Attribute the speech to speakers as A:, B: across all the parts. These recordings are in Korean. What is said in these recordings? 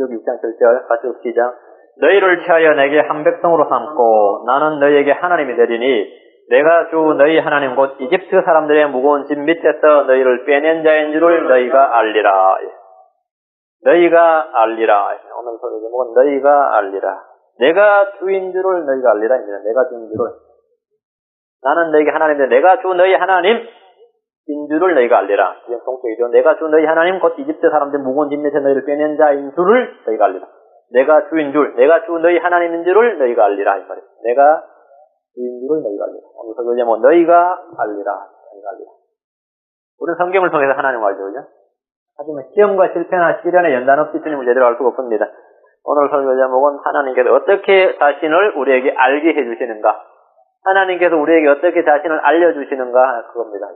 A: 신명기록 6장 7절 같이 시작. 너희를 취하여 내게 한 백성으로 삼고 나는 너희에게 하나님이 되리니 내가 주 너희 하나님 곧 이집트 사람들의 무거운 짐 밑에서 너희를 빼낸 자인 줄을 너희가 알리라. 너희가 알리라. 오늘 설교 제목은 너희가 알리라. 내가 주인 줄을 너희가 알리라. 내가 주인 줄을. 나는 너희에게 하나님인데 내가 주 너희 하나님 인 줄을 너희가 알리라. 이게 동격이죠. 내가 주 너희 하나님 곧 이집트 사람들 무거운 짐 밑에 너희를 빼낸 자인 줄을 너희가 알리라. 내가 주인 줄, 내가 주 너희 하나님인 줄을 너희가 알리라. 이 말이에요. 내가 주인 줄을 너희가 알리라. 오늘 설교 제목 너희가 알리라. 너희가 알리라. 우리는 성경을 통해서 하나님을 알죠. 그죠? 하지만 시험과 실패나 시련에 연단 없이 주님을 제대로 알 수가 없습니다. 오늘 설교 제목은 하나님께서 어떻게 자신을 우리에게 알게 해주시는가. 하나님께서 우리에게 어떻게 자신을 알려주시는가. 그겁니다.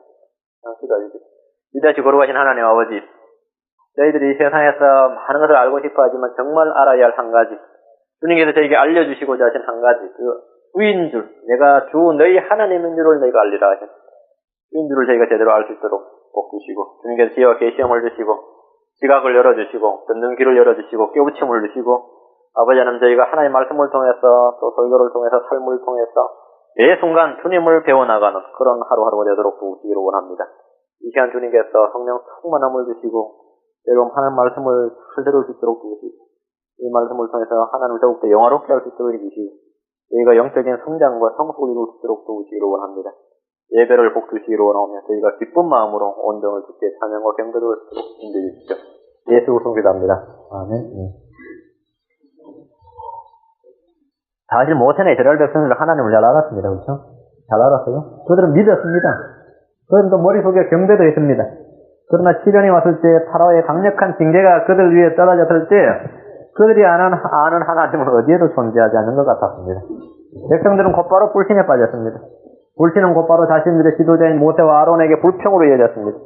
A: 이다시 거룩하신 하나님 아버지, 너희들이 이 세상에서 많은 것을 알고 싶어 하지만 정말 알아야 할 한 가지, 주님께서 저에게 알려주시고자 하신 한 가지, 그 주인 줄, 내가 주 너희 하나님인 줄을 너희가 알리라 하신 주인 줄을 저희가 제대로 알 수 있도록 복 주시고, 주님께서 지혜와 계시함을 주시고 지각을 열어주시고 듣는 귀를 열어주시고 깨우침을 주시고, 아버지 하나님 저희가 하나님의 말씀을 통해서 또 설교를 통해서 삶을 통해서 매 순간 주님을 배워나가는 그런 하루하루가 되도록 도우시기를 원합니다. 이 시간 주님께서 성령 충만함을 주시고 여러분 하나님 말씀을 잘 들을 수 있도록 도우시고, 이 말씀을 통해서 하나님을 더욱더 영화롭게 할 수 있도록 해주시고 저희가 영적인 성장과 성숙을 이룰 수 있도록 도우시기를 원합니다. 예배를 복 주시기를 원하오며 저희가 기쁜 마음으로 온정을 주께 찬양과 경배를 인도해 주십시오. 예수 성기도합니다. 아멘. 사실 모세나 이스라엘 백성들은 하나님을 잘 알았습니다. 그렇죠? 잘 알았어요. 그들은 믿었습니다. 그들은 또 머릿속에 경배도 했습니다. 그러나 시련이 왔을 때 파라오의 강력한 징계가 그들 위에 떨어졌을 때 그들이 아는 하나님은 어디에도 존재하지 않는 것 같았습니다. 백성들은 곧바로 불신에 빠졌습니다. 불신은 곧바로 자신들의 지도자인 모세와 아론에게 불평으로 이어졌습니다.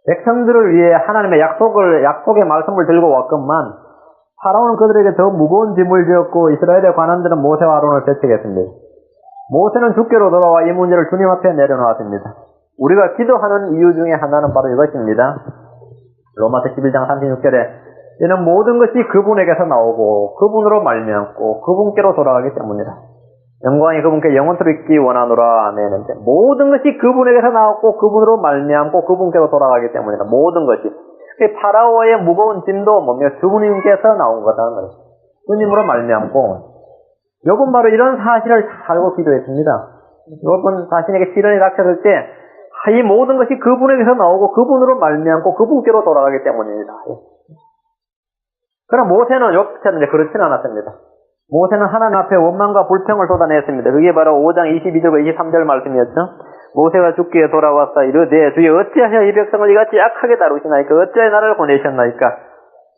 A: 백성들을 위해 하나님의 약속의 말씀을 들고 왔건만 파라오는 그들에게 더 무거운 짐을 지었고 이스라엘의 관원들은 모세와 아론을 배척했습니다. 모세는 주께로 돌아와 이 문제를 주님 앞에 내려놓았습니다. 우리가 기도하는 이유 중에 하나는 바로 이것입니다. 로마서 11장 36절에 이는 모든 것이 그분에게서 나오고 그분으로 말미암고 그분께로 돌아가기 때문이다. 영광이 그분께 영원토록 있기 원하노라. 아멘인데 모든 것이 그분에게서 나왔고 그분으로 말미암고 그분께로 돌아가기 때문이다. 모든 것이. 파라오의 무거운 짐도 뭐며 주님께서 나온 거다는 거예요. 주님으로 말미암고. 요번 바로 이런 사실을 잘 알고 기도했습니다. 요번 자신에게 시련이 닥쳤을 때 이 모든 것이 그분에게서 나오고 그분으로 말미암고 그분께로 돌아가기 때문입니다. 그러나 모세는 옆에는 그렇지는 않았습니다. 모세는 하나님 앞에 원망과 불평을 쏟아냈습니다. 그게 바로 5장 22절과 23절 말씀이었죠. 모세가 주께 돌아와서 이르되 주여 어찌하여 이 백성을 이같이 악하게 다루시나이까 어찌하여 나를 보내셨나이까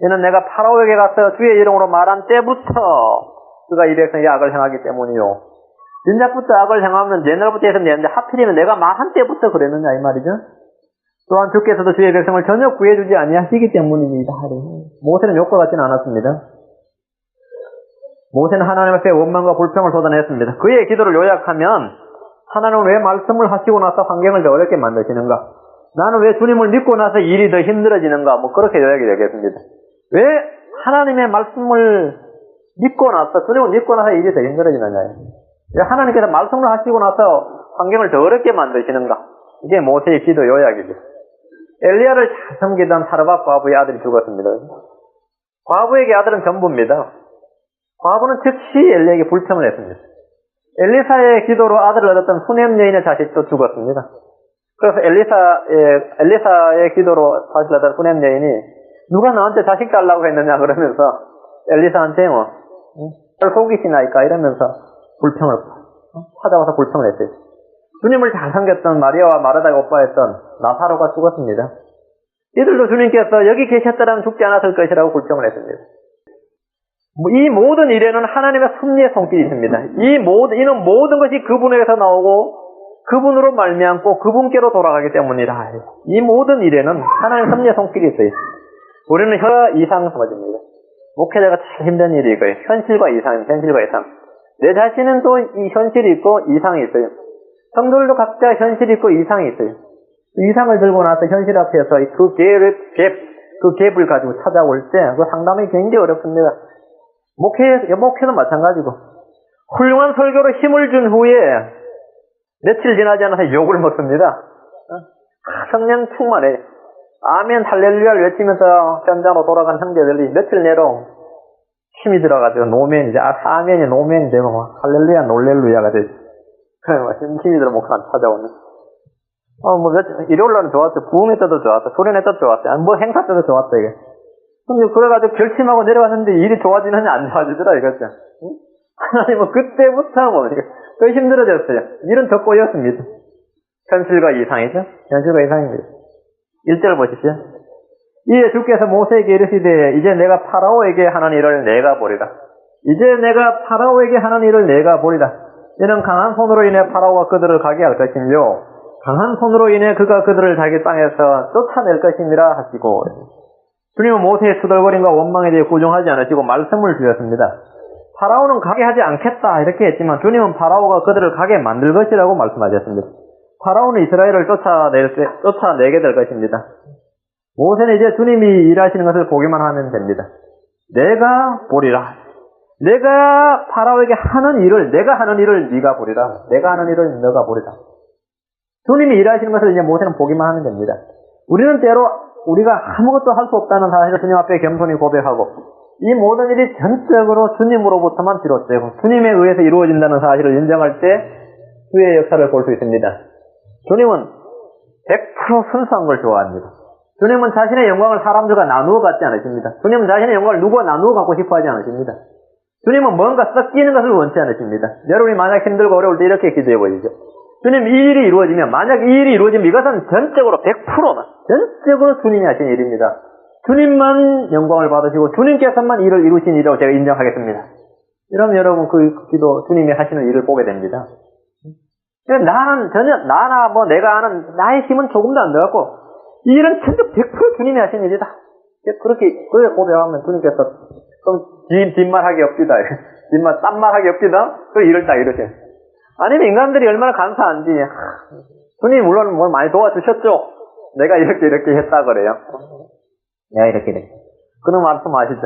A: 이는 내가 파라오에게 가서 주의 이름으로 말한 때부터 그가 이 백성에게 악을 행하기 때문이요. 진작부터 악을 행하면 옛날부터 했으면 되는데 하필이면 내가 말한 때부터 그랬느냐 이 말이죠. 또한 주께서도 주의 백성을 전혀 구해주지 아니하시기 때문입니다. 모세는 욕과 같지는 않았습니다. 모세는 하나님 앞에 원망과 불평을 쏟아냈습니다. 그의 기도를 요약하면 하나님은 왜 말씀을 하시고 나서 환경을 더 어렵게 만드시는가? 나는 왜 주님을 믿고 나서 일이 더 힘들어지는가? 뭐 그렇게 요약이 되겠습니다. 왜 하나님의 말씀을 믿고 나서 주님을 믿고 나서 일이 더 힘들어지느냐? 왜 하나님께서 말씀을 하시고 나서 환경을 더 어렵게 만드시는가? 이게 모세의 기도 요약이죠. 엘리야를 잘 섬기던 사르밧 과부의 아들이 죽었습니다. 과부에게 아들은 전부입니다. 과부는 즉시 엘리야에게 불평을 했습니다. 엘리사의 기도로 아들을 얻었던 수넴 여인의 자식도 죽었습니다. 그래서 엘리사의 기도로 자식을 얻은 수넴 여인이 누가 너한테 자식 달라고 했느냐 그러면서 엘리사한테 널 속이시나이까 이러면서 찾아와서 불평을 했어요. 주님을 잘 섬겼던 마리아와 마르다가 오빠였던 나사로가 죽었습니다. 이들도 주님께서 여기 계셨더라면 죽지 않았을 것이라고 불평을 했습니다. 이 모든 일에는 하나님의 섭리의 손길이 있습니다. 이는 모든 것이 그분에게서 나오고 그분으로 말미암고 그분께로 돌아가기 때문이라. 이 모든 일에는 하나님의 섭리의 손길이 있어요. 우리는 이상을 가집니다. 목회자가 참 힘든 일이 이거예요. 현실과 이상. 내 자신은 또 이 현실이 있고 이상이 있어요. 성도들도 각자 현실이 있고 이상이 있어요. 이상을 들고 나서 현실 앞에서 그 그 갭을 가지고 찾아올 때 그 상담이 굉장히 어렵습니다. 목회도 마찬가지고 훌륭한 설교로 힘을 준 후에 며칠 지나지 않아서 욕을 먹습니다. 성령 충만해. 아멘 할렐루야를 외치면서 현장으로 돌아간 형제들이 며칠 내로 힘이 들어가지고 노멘이제 아멘이 노멘이 되고 막 할렐루야 놀렐루야가 되지. 그래 막 힘이 들어 목사님 찾아오는. 일요일날은 좋았어. 부흥회 때도 좋았어. 수련회 때도 좋았어. 뭐 행사 때도 좋았어 이게. 근데 그래가지고 결심하고 내려왔는데 일이 좋아지느냐 안 좋아지더라 이거죠. 하나님은 그때부터 그 힘들어졌어요. 일은 더 꼬였습니다. 현실과 이상이죠. 현실과 이상입니다. 1절 보십시오. 이에 주께서 모세에게 이르시되 이제 내가 파라오에게 하는 일을 내가 보리라. 이제 내가 파라오에게 하는 일을 내가 보리라. 이는 강한 손으로 인해 파라오가 그들을 가게 할 것이며 강한 손으로 인해 그가 그들을 자기 땅에서 쫓아낼 것임이라 하시고 주님은 모세의 투덜거림과 원망에 대해 구정하지 않으시고 말씀을 주셨습니다. 파라오는 가게 하지 않겠다 이렇게 했지만 주님은 파라오가 그들을 가게 만들 것이라고 말씀하셨습니다. 파라오는 이스라엘을 쫓아내게 될 것입니다. 모세는 이제 주님이 일하시는 것을 보기만 하면 됩니다. 내가 보리라. 내가 파라오에게 하는 일을 내가 하는 일을 네가 보리라. 내가 하는 일을 너가 보리라. 주님이 일하시는 것을 이제 모세는 보기만 하면 됩니다. 우리는 때로 우리가 아무것도 할 수 없다는 사실을 주님 앞에 겸손히 고백하고 이 모든 일이 전적으로 주님으로부터만 비롯되고 주님에 의해서 이루어진다는 사실을 인정할 때 주의 역사를 볼 수 있습니다. 주님은 100% 순수한 걸 좋아합니다. 주님은 자신의 영광을 사람들과 나누어 갖지 않으십니다. 주님은 자신의 영광을 누구와 나누어 갖고 싶어 하지 않으십니다. 주님은 뭔가 섞이는 것을 원치 않으십니다. 여러분이 만약 힘들고 어려울 때 이렇게 기도해 보시죠. 주님 이 일이 이루어지면 만약 이 일이 이루어지면 이것은 전적으로 100%는 전적으로 주님이 하신 일입니다. 주님만 영광을 받으시고 주님께서만 일을 이루신 일이라고 제가 인정하겠습니다. 이러면 여러분 그 기도 주님이 하시는 일을 보게 됩니다. 나는 전혀 나나 뭐 내가 아는 나의 힘은 조금도 안 들어갔고 이 일은 전적 100% 주님이 하신 일이다. 그렇게 고백하면 주님께서 그럼 뒷말하기 없기다. 딴말하기 없기다. 그 일을 딱 이루세요. 아니면 인간들이 얼마나 감사한지 주님이 물론 뭘 많이 도와주셨죠. 내가 이렇게 했다 그래요. 내가 이렇게 돼. 그런 말씀 아시죠?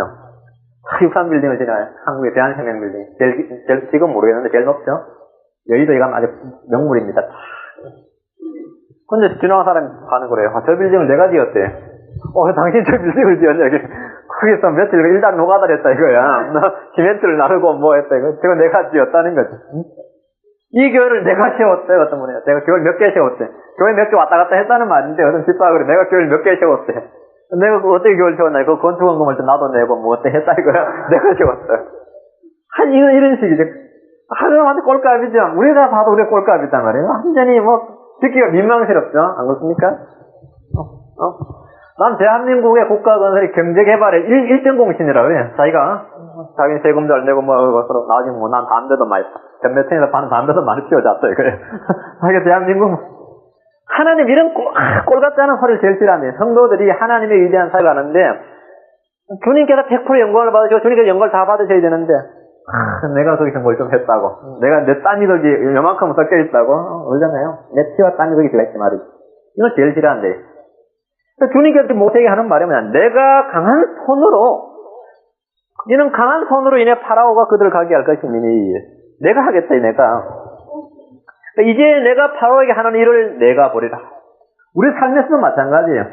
A: 63빌딩을 지나요. 한국의 대한생명빌딩. 제일 지금 모르겠는데 제일 높죠? 여의도에 가면 아주 명물입니다. 근데 지나간 사람이 가는 거래요. 저 빌딩을 내가 지었대. 당신 저 빌딩을 지었냐. 거기서 며칠 일단 노가다를 했다 이거야. 시멘트를 나르고 뭐 했다 이거. 저거 내가 지었다는 거지. 이 교회를 내가 세웠대. 어떤 분이야. 내가 교회를 몇 개 세웠대. 교회 몇 개 왔다 갔다 했다는 말인데 어떤 집사가 내가 교회를 몇 개 세웠대. 내가 어떻게 교회를 세웠나. 그 건축원금을 나도 내고 뭐 어떻게 했다 이거야. 내가 세웠어. 이런 식이죠. 하나님한테 꼴값이죠. 우리가 봐도 우리가 꼴값이단 말이에요. 완전히 듣기가 민망스럽죠. 안 그렇습니까? 난 대한민국의 국가 건설이 경제 개발의 1등 공신이라고 그래요. 자기는 세금 잘 내고 서로 나중에 난 담배도 많이, 전매천에서 파는 담배도 많이 피워줬다 이거예요. 자기가 대한민국, 하나님 이런 꼴 같지 않은 소리를 제일 싫어합니다. 성도들이 하나님의 위대한 사역을 하는데, 주님께서 100% 영광을 받으시고, 주님께서 영광을 다 받으셔야 되는데, 내가 거기서 뭘 좀 했다고. 내가 내 땀이 거기 요만큼 섞여 있다고. 그러잖아요. 내 피와 땀이 거기 들어있지 말이지. 이건 제일 싫어한대. 주님께서 모세에게 하는 말이 뭐냐. 내가 강한 손으로, 이는 강한 손으로 인해 파라오가 그들을 가게 할 것이니, 내가 하겠다, 내가. 이제 내가 파라오에게 하는 일을 내가 보리라. 우리 삶에서도 마찬가지예요.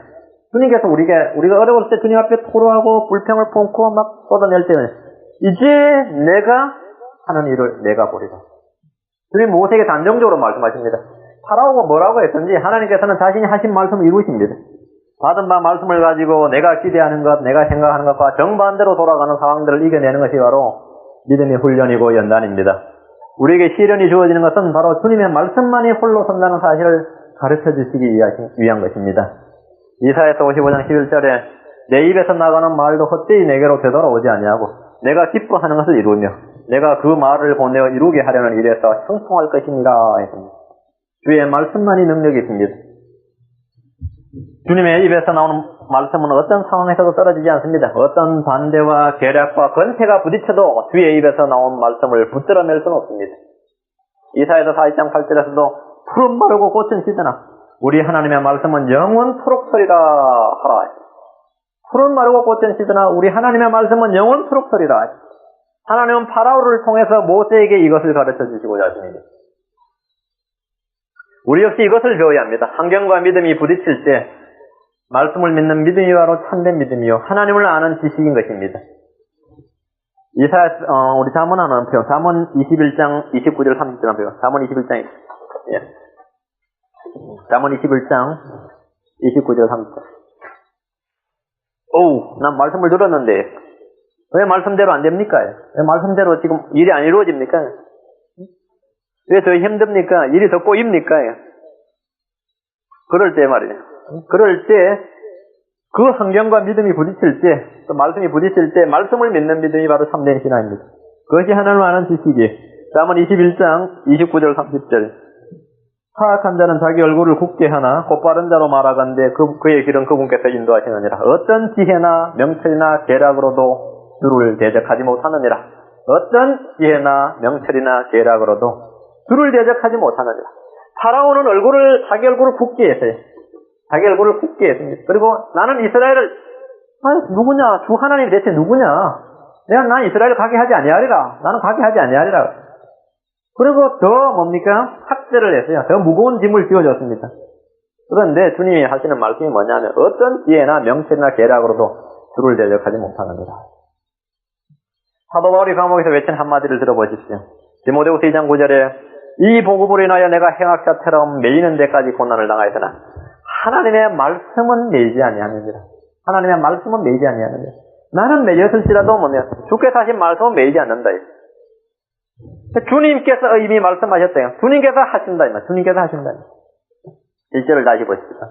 A: 주님께서 우리가 어려울 때 주님 앞에 토로하고 불평을 품고 막 쏟아낼 때는, 이제 내가 하는 일을 내가 보리라. 주님 모세에게 단정적으로 말씀하십니다. 파라오가 뭐라고 했든지 하나님께서는 자신이 하신 말씀을 이루십니다. 받은 바 말씀을 가지고 내가 기대하는 것, 내가 생각하는 것과 정반대로 돌아가는 상황들을 이겨내는 것이 바로 믿음의 훈련이고 연단입니다. 우리에게 시련이 주어지는 것은 바로 주님의 말씀만이 홀로 선다는 사실을 가르쳐 주시기 위한 것입니다. 이사야서 55장 11절에 내 입에서 나가는 말도 헛되이 내게로 되돌아오지 아니하고 내가 기뻐하는 것을 이루며 내가 그 말을 보내어 이루게 하려는 일에서 형통할 것이니라 했습니다. 주의 말씀만이 능력이 있습니다. 주님의 입에서 나오는 말씀은 어떤 상황에서도 떨어지지 않습니다. 어떤 반대와 계략과 권태가 부딪혀도 주의 입에서 나온 말씀을 붙들어낼 수는 없습니다. 이사야서 40장 8절에서도 푸른 마르고 꽃은 시드나 우리 하나님의 말씀은 영원토록 서리라 하라. 풀은 마르고 꽃은 시드나 우리 하나님의 말씀은 영원토록 서리라. 하나님은 파라오를 통해서 모세에게 이것을 가르쳐 주시고자 하십니다. 우리 역시 이것을 배워야 합니다. 환경과 믿음이 부딪힐 때 말씀을 믿는 믿음이 바로 참된 믿음이요 하나님을 아는 지식인 것입니다. 우리 잠언 하나 펴요. 잠언 21장 29절 30절 펴요. 잠언 21장 잠언 21장 29절 30절. 난 말씀을 들었는데 왜 말씀대로 안 됩니까? 왜 말씀대로 지금 일이 안 이루어집니까? 왜 더 힘듭니까? 일이 더 꼬입니까? 그럴 때 말이에요. 그럴 때 그 환경과 믿음이 부딪힐 때, 또 말씀이 부딪힐 때 말씀을 믿는 믿음이 바로 참된 신앙입니다. 그것이 하나님을 아는 지식이. 잠언 21장 29절 30절. 사악한 자는 자기 얼굴을 굽게 하나 곧바른 자로 말하건대 그의 길은 그분께서 인도하시느니라. 어떤 지혜나 명철이나 계략으로도 주를 대적하지 못하느니라. 어떤 지혜나 명철이나 계략으로도 주를 대적하지 못하느니라. 파라오는 자기 얼굴을 굽게 했어요. 자기 얼굴을 굽게 했습니다. 그리고 나는 이스라엘을 누구냐? 주 하나님이 대체 누구냐? 난 이스라엘을 가게 하지 아니하리라. 나는 가게 하지 아니하리라. 그리고 더 뭡니까? 삭제를 했어요. 더 무거운 짐을 지어줬습니다. 그런데 주님이 하시는 말씀이 뭐냐면 어떤 지혜나 명철이나 계략으로도 주를 대적하지 못하느니라. 사도 바울이 감옥에서 외친 한마디를 들어보십시오. 디모데후서 2장 9절에 이 복음으로 인하여 내가 행악자처럼 매이는 데까지 고난을 당하였으나 하나님의 말씀은 매이지 아니하느니라. 하나님의 말씀은 매이지 아니하느니라. 나는 매였을지라도 주께서 하신 말씀은 매이지 않는다. 주님께서 이미 말씀하셨어요. 주님께서 하신다. 주님께서 하신다. 1절을 다시 보십시다.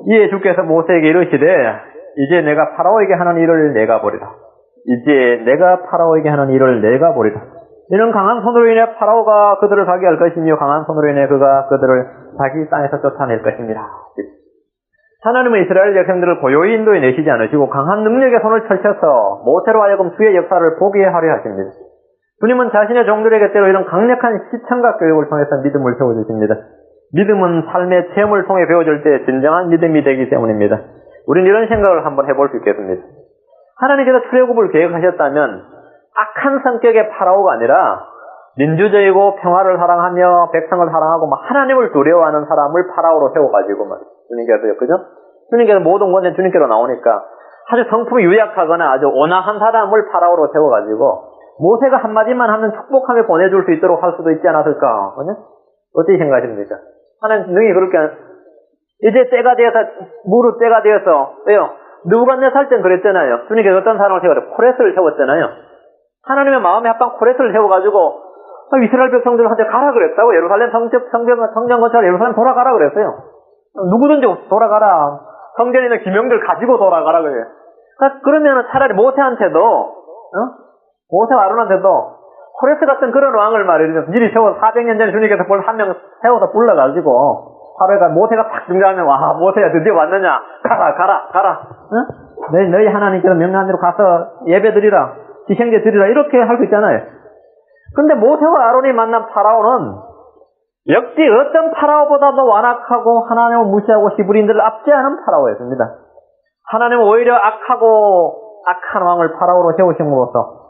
A: 이에 주께서 모세에게 이르시되 이제 내가 파라오에게 하는 일을 내가 보리라. 이제 내가 파라오에게 하는 일을 내가 보리라. 이는 강한 손으로 인해 파라오가 그들을 가게 할 것이며 강한 손으로 인해 그가 그들을 자기 땅에서 쫓아낼 것입니다. 하나님은 이스라엘 백성들을 고요히 인도해 내시지 않으시고 강한 능력의 손을 펼쳐서 모세로 하여금 주의 역사를 보게 하려 하십니다. 주님은 자신의 종들에게 때로 이런 강력한 시청각 교육을 통해서 믿음을 세워주십니다. 믿음은 삶의 체험을 통해 배워줄 때 진정한 믿음이 되기 때문입니다. 우리는 이런 생각을 한번 해볼 수 있겠습니다. 하나님께서 출애굽을 계획하셨다면 악한 성격의 파라오가 아니라 민주적이고 평화를 사랑하며 백성을 사랑하고 하나님을 두려워하는 사람을 파라오로 세워가지고 주님께서요, 그죠? 주님께서 모든 권세 주님께로 나오니까 아주 성품이 유약하거나 아주 온화한 사람을 파라오로 세워가지고 모세가 한마디만 하면 축복하며 보내줄 수 있도록 할 수도 있지 않았을까? 그죠? 어떻게 생각하십니까? 하나님 능히 그렇게 이제 때가 되어서 무릇 때가 되어서 왜요? 느부갓네살 살 땐 그랬잖아요. 주님께서 어떤 사람을 세워서 코레스를 세웠잖아요. 하나님의 마음에 합한 코레스를 세워가지고 이스라엘 백성들한테 가라 그랬다고. 예루살렘 성전 건설 예루살렘 돌아가라 그랬어요. 누구든지 돌아가라. 성전에 있는 기명들 가지고 돌아가라 그래요. 그러면 차라리 모세한테도 모세와 아론한테도 코레스 같은 그런 왕을 말이죠. 미리 세워서 400년 전에 주님께서 한 명 세워서 불러가지고 하루에가 모세가 탁 등장하면 와 모세야 드디어 왔느냐. 가라. 응? 너희 하나님께서 명령한 대로 가서 예배 드리라. 지생제 드리라. 이렇게 할 수 있잖아요. 근데 모세와 아론이 만난 파라오는 역시 어떤 파라오보다도 완악하고 하나님을 무시하고 히브리인들을 압제하는 파라오였습니다. 하나님은 오히려 악한 왕을 파라오로 세우심으로써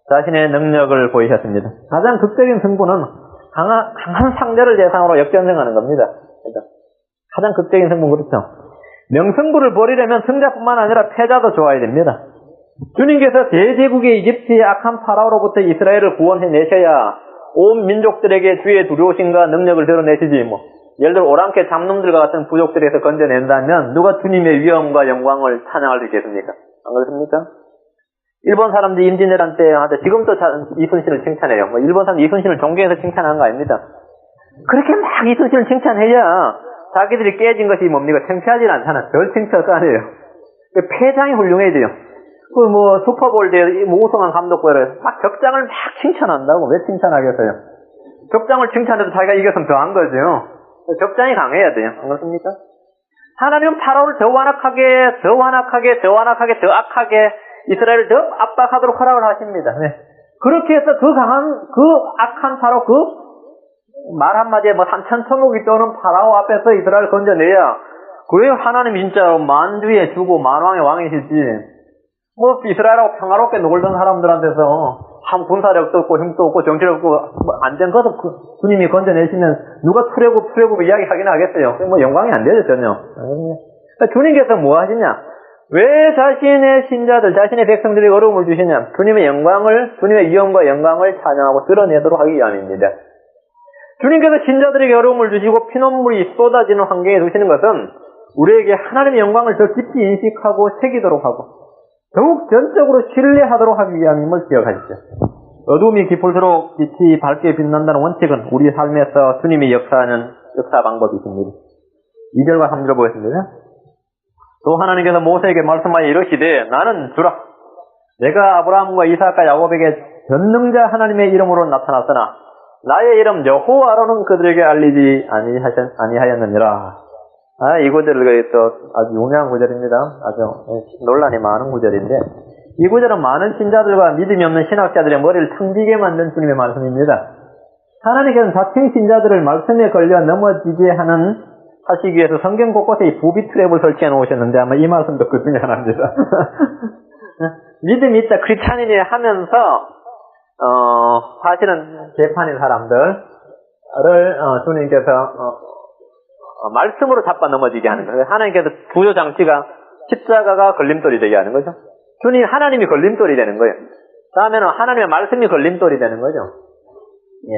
A: 자신의 능력을 보이셨습니다. 가장 극적인 승부는 강한 상대를 대상으로 역전승하는 겁니다. 그렇죠? 가장 극적인 승부는 그렇죠. 명승부를 벌이려면 승자뿐만 아니라 패자도 좋아야 됩니다. 주님께서 대제국의 이집트의 악한 파라오로부터 이스라엘을 구원해 내셔야 온 민족들에게 주의 두려우심과 능력을 드러내시지 예를 들어 오랑캐 잡놈들과 같은 부족들에서 건져낸다면 누가 주님의 위엄과 영광을 찬양할 수 있겠습니까? 안 그렇습니까? 일본 사람들이 임진왜란 때 지금도 이순신을 칭찬해요. 일본 사람들 이순신을 존경해서 칭찬하는 거 아닙니다. 그렇게 막 이순신을 칭찬해야 자기들이 깨진 것이 뭡니까? 창피하지는 않잖아. 별 창피할 거 아니에요. 패장이 훌륭해야 돼요. 슈퍼볼 때 우승한 감독과를 막 적장을 막 칭찬한다고. 왜 칭찬하겠어요? 적장을 칭찬해도 자기가 이겼으면 더 한 거죠. 적장이 강해야 돼요. 안 그렇습니까? 하나님은 파라오를 더 완악하게, 더 악하게 이스라엘을 더 압박하도록 허락을 하십니다. 네. 그렇게 해서 그 악한 파라오, 말 한마디에 3,000 천국이 떠오는 파라오 앞에서 이스라엘을 건져내야 그래요. 하나님 진짜 만주에 주고 만왕의 왕이시지. 뭐 이스라엘하고 평화롭게 놀던 사람들한테서 한 군사력도 없고 힘도 없고 정치력 없고 뭐 안전거도 주님이 건져내시면 누가 투레굽 이야기하긴 하겠어요. 뭐 영광이 안 되죠 전혀. 그러니까 주님께서 뭐 하시냐? 왜 자신의 신자들, 자신의 백성들이 어려움을 주시냐? 주님의 영광을, 주님의 위엄과 영광을 찬양하고 드러내도록 하기 위함입니다. 주님께서 신자들에게 어려움을 주시고 피눈물이 쏟아지는 환경에 두시는 것은 우리에게 하나님의 영광을 더 깊이 인식하고 새기도록 하고 더욱 전적으로 신뢰하도록 하기 위함임을 기억하십시오. 어둠이 깊을수록 빛이 밝게 빛난다는 원칙은 우리 삶에서 주님이 역사하는 역사 방법이십니다. 2절과 3절 보겠습니다. 또 하나님께서 모세에게 말씀하여 이르시되 나는 주라. 내가 아브라함과 이삭과 야곱에게 전능자 하나님의 이름으로 나타났으나 나의 이름 여호와로는 그들에게 알리지 아니하였느니라. 이 구절이 또 아주 유명한 구절입니다. 아주 논란이 많은 구절인데 이 구절은 많은 신자들과 믿음이 없는 신학자들의 머리를 텅비게 만든 주님의 말씀입니다. 하나님께서는 자칭 신자들을 말씀에 걸려 넘어지게 하시기 위해서 성경 곳곳에 이 부비 트랩을 설치해 놓으셨는데 아마 이 말씀도 그 중에 하나입니다. 믿음이 있다 크리스찬이니 하면서 사실은 개판인 사람들을 주님께서 말씀으로 잡아 넘어지게 하는 거예요. 하나님께서 구조 장치가 십자가가 걸림돌이 되게 하는 거죠. 하나님이 걸림돌이 되는 거예요. 다음에는 하나님의 말씀이 걸림돌이 되는 거죠. 예.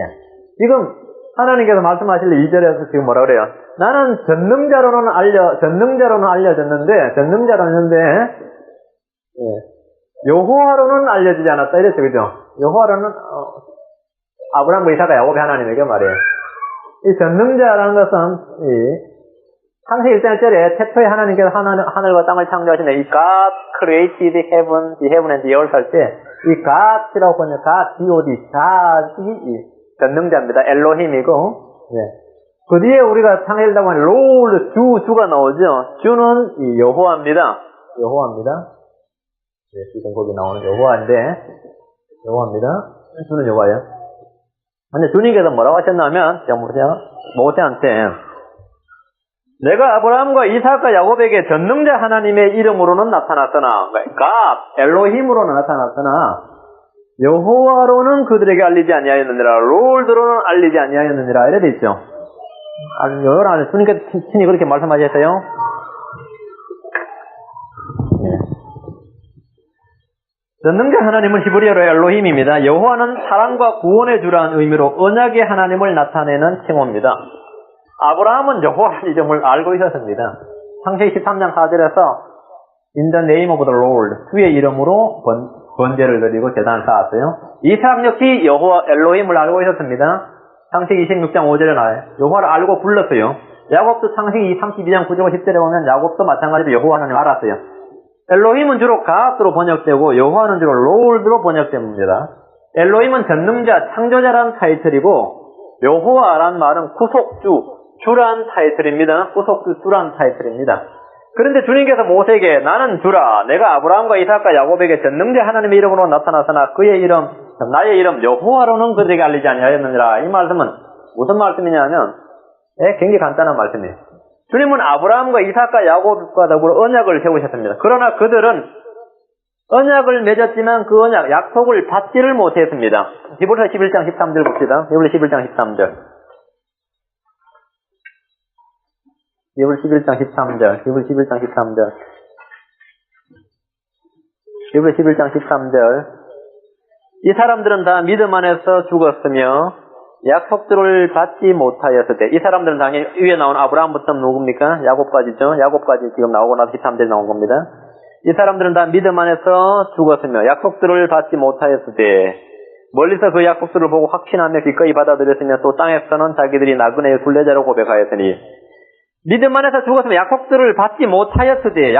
A: 지금 하나님께서 말씀하실 2절에서 지금 뭐라 그래요? 나는 전능자로는 알려졌는데, 여호와로는 알려지지 않았다. 이랬죠, 그죠? 여호와로는, 아브라함과 이삭과 야곱의 하나님에게 말이에요. 이 전능자라는 것은, 창세기 1장절에 태초에 하나님께서 하늘과 땅을 창조하신 이 God created the heaven and the earth 할 때, 이 God이라고 보면 God, God이 전능자입니다. 엘로힘이고, 그 뒤에 우리가 창세기라고 하는 롤드, 주가 나오죠. 주는 이 여호와입니다. 지금 거기 나오는 여호와인데, 주는 여호와예요. 근데 주님께서 뭐라고 하셨냐면, 모세한테, 내가 아브라함과 이삭과 야곱에게 전능자 하나님의 이름으로는 나타났으나, 엘로힘으로 나타났으나, 여호와로는 그들에게 알리지 아니하였느니라, 롤드로는 알리지 아니하였느니라, 이래 돼 있죠. 여호와는 주님께서 친히 그렇게 말씀하셨어요. 전능자 하나님은 히브리어로 엘로힘입니다. 여호와는 사랑과 구원의 주라는 의미로 언약의 하나님을 나타내는 칭호입니다. 아브라함은 여호와라는 이름을 알고 있었습니다. 창세기 13장 4절에서 In the name of the Lord, 주의 이름으로 번제를 드리고 제단을 쌓았어요. 이삭 역시 여호와 엘로힘을 알고 있었습니다. 창세기 26장 5절에 나와요. 여호와를 알고 불렀어요. 야곱도 창세기 32장 9절 10절에 보면 야곱도 마찬가지로 여호와 하나님 알았어요. 엘로힘은 주로 가드로 번역되고 여호와는 주로 롤드로 번역됩니다. 엘로힘은 전능자, 창조자라는 타이틀이고 여호와란 말은 구속주, 주란 타이틀입니다. 구속주, 주란 타이틀입니다. 그런데 주님께서 모세에게 나는 주라, 내가 아브라함과 이삭과 야곱에게 전능자 하나님의 이름으로 나타나서나 나의 이름 여호와로는 그들에게 알리지 아니하였느니라. 이 말씀은 무슨 말씀이냐면 굉장히 간단한 말씀이에요. 주님은 아브라함과 이삭과 야곱과 더불어 언약을 세우셨습니다. 그러나 그들은 언약을 맺었지만 그 언약, 약속을 받지를 못했습니다. 히브리서 11장 13절 봅시다. 히브리서 11장 13절. 히브리서 11장 13절. 히브리서 11장 13절. 히브리서 11장 13절. 이 사람들은 다 믿음 안에서 죽었으며 약속들을 받지 못하였을 때, 이 사람들은 당연히 위에 나온 아브라함부터 누굽니까? 야곱까지죠. 야곱까지 지금 나오고 나서 13절에 나온 겁니다. 이 사람들은 다 믿음 안에서 죽었으며 약속들을 받지 못하였을 때 멀리서 그 약속들을 보고 확신하며 기꺼이 받아들였으며 또 땅에서는 자기들이 나그네의 순례자로 고백하였으니 믿음 안에서 죽었으며 약속들을 받지 못하였을 때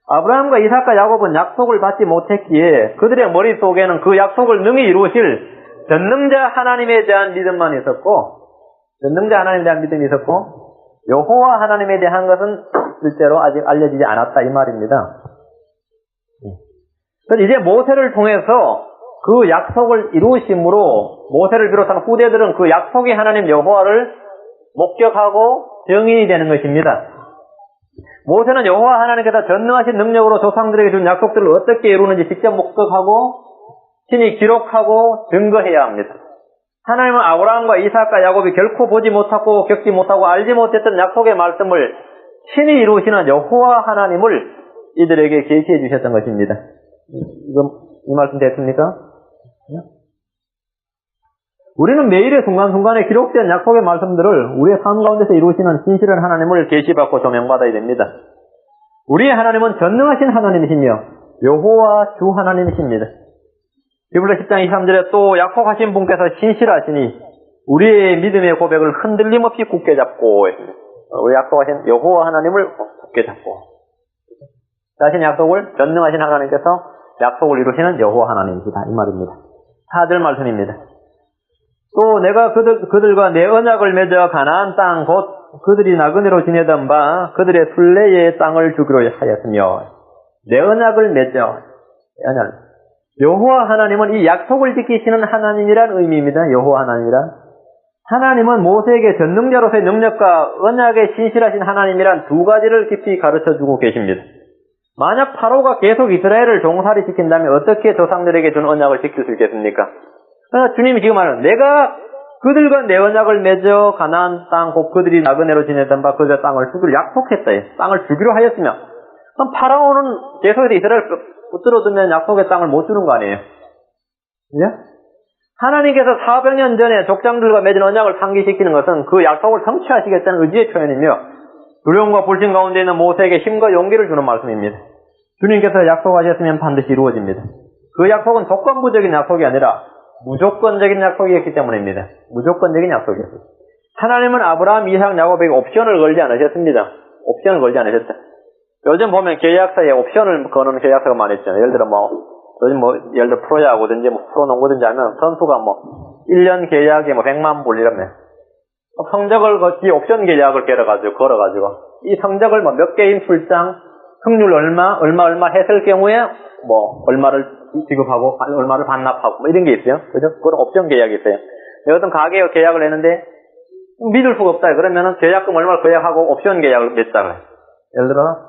A: 아브라함과 이삭과 야곱은 약속을 받지 못했기에 그들의 머릿속에는 그 약속을 능히 이루실 전능자 하나님에 대한 믿음만 있었고, 여호와 하나님에 대한 것은 실제로 아직 알려지지 않았다 이 말입니다. 그래서 이제 모세를 통해서 그 약속을 이루심으로 모세를 비롯한 후대들은 그 약속의 하나님 여호와를 목격하고 증인이 되는 것입니다. 모세는 여호와 하나님께서 전능하신 능력으로 조상들에게 준 약속들을 어떻게 이루는지 직접 목격하고 친히 기록하고 증거해야 합니다. 하나님은 아브라함과 이삭과 야곱이 결코 보지 못하고 겪지 못하고 알지 못했던 약속의 말씀을 친히 이루시는 여호와 하나님을 이들에게 계시해 주셨던 것입니다. 이 말씀 됐습니까? 우리는 매일의 순간순간에 기록된 약속의 말씀들을 우리의 삶 가운데서 이루시는 진실한 하나님을 계시받고 조명받아야 됩니다. 우리의 하나님은 전능하신 하나님이시며 여호와 주 하나님이십니다. 히브리서 10장 23절에 또 약속하신 분께서 신실하시니 우리의 믿음의 고백을 흔들림 없이 굳게 잡고 했습니다. 우리 약속하신 여호와 하나님을 굳게 잡고 자신의 약속을 전능하신 하나님께서 약속을 이루시는 여호와 하나님이시다 이 말입니다. 4절 말씀입니다. 또 내가 그들과 내 언약을 맺어 가나안 땅 곧 그들이 나그네로 지내던 바 그들의 순례의 땅을 주기로 하였으며 내 언약을 맺어 언약 여호와 하나님은 이 약속을 지키시는 하나님이란 의미입니다. 여호와 하나님이란 하나님은 모세에게 전능자로서의 능력과 언약에 신실하신 하나님이란 두 가지를 깊이 가르쳐주고 계십니다. 만약 파로가 계속 이스라엘을 종살이 시킨다면 어떻게 조상들에게 준 언약을 지킬 수 있겠습니까? 그러나 주님이 지금 말하는 내가 그들과 내 언약을 맺어 가나안 땅 곧 그들이 나그네로 지내던 바 그들의 땅을 주기로 약속했다. 땅을 주기로 하였으며 그럼 파라오는 계속해서 이스라엘을 붙들어두면 약속의 땅을 못 주는 거 아니에요? 그죠? 하나님께서 400년 전에 족장들과 맺은 언약을 상기시키는 것은 그 약속을 성취하시겠다는 의지의 표현이며 두려움과 불신 가운데 있는 모세에게 힘과 용기를 주는 말씀입니다. 주님께서 약속하셨으면 반드시 이루어집니다. 그 약속은 조건부적인 약속이 아니라 무조건적인 약속이었기 때문입니다. 무조건적인 약속이었어요. 하나님은 아브라함, 이삭, 야곱에게 옵션을 걸지 않으셨습니다. 옵션을 걸지 않으셨다. 요즘 보면 계약서에 옵션을 거는 계약서가 많이 있잖아요. 예를 들어 요즘 예를 들어 프로야구든지 프로농구든지 하면 선수가 1년 계약에 100만 불 이러면 성적을 이 옵션 계약을 걸어가지고 이 성적을 몇 게임 출장, 승률 얼마 했을 경우에 얼마를 지급하고 얼마를 반납하고 이런 게 있어요. 그죠? 그런 옵션 계약이 있어요. 어떤 가게 계약을 했는데 믿을 수가 없다. 그러면은 계약금 얼마를 계약하고 옵션 계약을 맺자고 해요. 예를 들어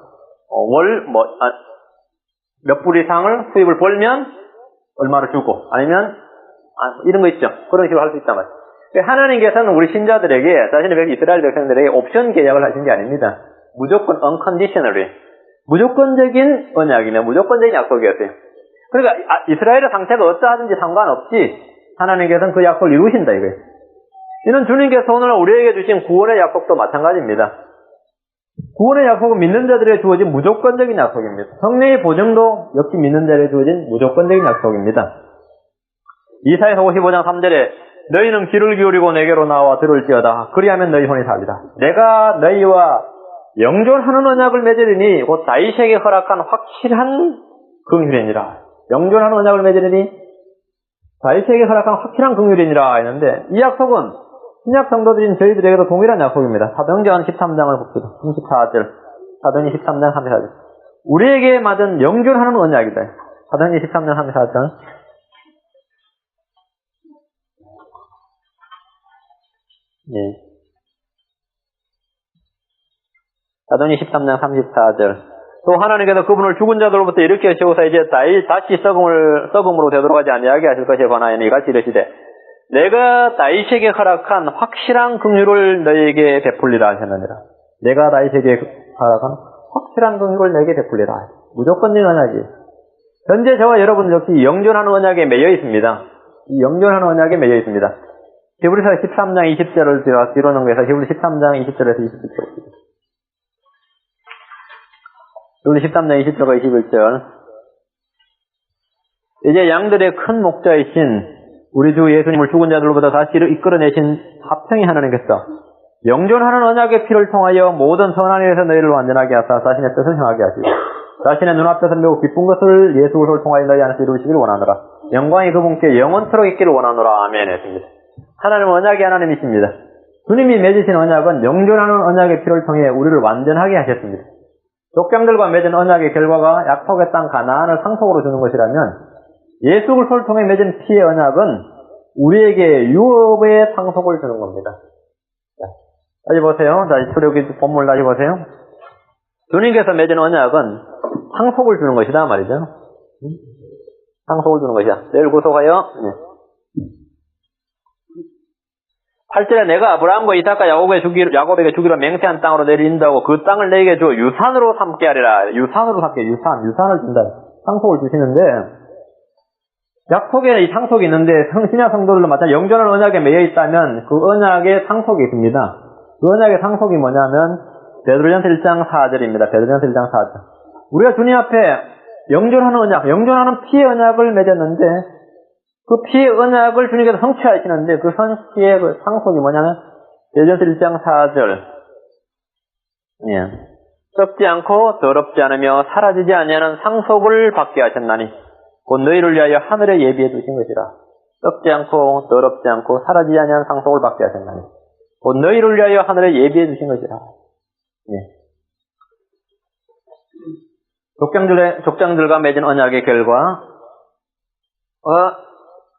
A: 몇 불 이상을 수입을 벌면 얼마를 주고 아니면 이런 거 있죠. 그런 식으로 할 수 있단 말이에요. 하나님께서는 우리 신자들에게 자신의 이스라엘 백성들에게 옵션 계약을 하신 게 아닙니다. 무조건 unconditionally 무조건적인 언약이며 무조건적인 약속이었어요. 그러니까 이스라엘의 상태가 어떠하든지 상관없이 하나님께서는 그 약속을 이루신다 이거예요. 이는 주님께서 오늘 우리에게 주신 구원의 약속도 마찬가지입니다. 구원의 약속은 믿는 자들에게 주어진 무조건적인 약속입니다. 성령의 보증도 역시 믿는 자들에게 주어진 무조건적인 약속입니다. 이사야서 55장 3절에 너희는 귀를 기울이고 내게로 나와 들을지어다. 그리하면 너희 혼이 살리라. 내가 너희와 영존하는 언약을 맺으리니 곧 다윗에게 허락한 확실한 긍휼이니라. 영존하는 언약을 맺으리니 다윗에게 허락한 확실한 긍휼이니라 했는데 이 약속은 신약 성도들인 저희들에게도 동일한 약속입니다. 사도행전 13장을 봅시다. 34절. 사도행전 13장 34절. 우리에게 맞은 영존하는 언약이다. 사도행전 13장 34절. 예. 사도행전 13장 34절. 또 하나님께서 그분을 죽은 자들로부터 일으켜 세우사 이제 다시 썩음으로 되돌아가지 아니하게 하실 것에 관하여는 이같이 이르시되 내가 다윗에게 허락한 확실한 긍휼을 너희에게 베풀리라 하셨느니라. 내가 다윗에게 허락한 확실한 긍휼을 너희에게 베풀리라. 무조건적인 언약이. 현재 저와 여러분 역시 영존하는 언약에 매여 있습니다. 이 영존하는 언약에 매여 있습니다. 히브리서 13장 20절을 뒤로 넘겨서 히브리 13장 20절에서 21절. 히브리 13장 20절과 21절. 이제 양들의 큰 목자이신 우리 주 예수님을 죽은 자들로부터 다시 이끌어내신 합평의 하나님께서 영존하는 언약의 피를 통하여 모든 선한 일에서 너희를 완전하게 하사 자신의 뜻을 행하게 하시고 자신의 눈앞에서 매우 기쁜 것을 예수 그리스도를 통하여 너희 안에서 이루시기를 원하노라. 영광이 그분께 영원토록 있기를 원하노라. 아멘 했습니다. 하나님은 언약의 하나님이십니다. 주님이 맺으신 언약은 영존하는 언약의 피를 통해 우리를 완전하게 하셨습니다. 족장들과 맺은 언약의 결과가 약속의 땅 가나안을 상속으로 주는 것이라면 예수 그리스도를 통해 맺은 피의 언약은 우리에게 유업의 상속을 주는 겁니다. 다시 보세요. 다시 출애굽기 본문을 다시 보세요. 주님께서 맺은 언약은 상속을 주는 것이다 말이죠. 상속을 주는 것이야. 너희를 구속하여 8절에 내가 아브라함과 이삭과 야곱에게 주기로 맹세한 땅으로 너희를 인도하고 그 땅을 너희에게 주어 유산으로 삼게 하리라. 유산으로 삼게, 유산을 준다. 상속을 주시는데, 약속에 이 상속이 있는데 신약 성도들도 마찬가지 영전한 언약에 매여 있다면 그 언약에 상속이 있습니다. 그 언약의 상속이 뭐냐면 베드로전서 1장 4절입니다. 베드로전서 1장 4절. 우리가 주님 앞에 영전하는 언약, 영전하는 피의 언약을 맺었는데 그 피의 언약을 주님께서 성취하시는데 그 피의 그 상속이 뭐냐면 베드로전서 1장 4절. 썩지 않고 더럽지 않으며 사라지지 아니하는 상속을 받게 하셨나니 곧 너희를 위하여 하늘에 예비해 두신 것이라. 썩지 않고 더럽지 않고 사라지지 아니하는 상속을 받게 하셨나니 곧 너희를 위하여 하늘에 예비해 두신 것이라. 족장들과 맺은 언약의 결과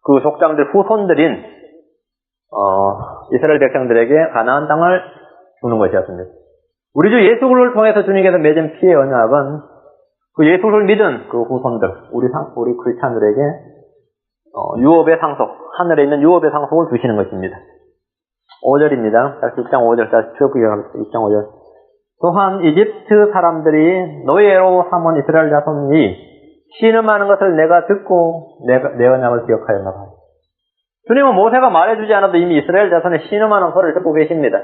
A: 그 족장들 후손들인 이스라엘 백성들에게 가나안 땅을 주는 것이었습니다. 우리 주 예수 그리스도를 통해서 주님께서 맺은 피의 언약은 그 예수를 믿은 그 후손들, 우리 크리스찬들에게 유업의 상속, 하늘에 있는 유업의 상속을 주시는 것입니다. 5절입니다. 다시 6장 5절, 다시 출애굽기 6장 5절. 또한 이집트 사람들이 노예로 삼은 이스라엘 자손이 신음하는 것을 내가 듣고 내 언약을 기억하였나 봐요. 주님은 모세가 말해주지 않아도 이미 이스라엘 자손의 신음하는 소리를 듣고 계십니다.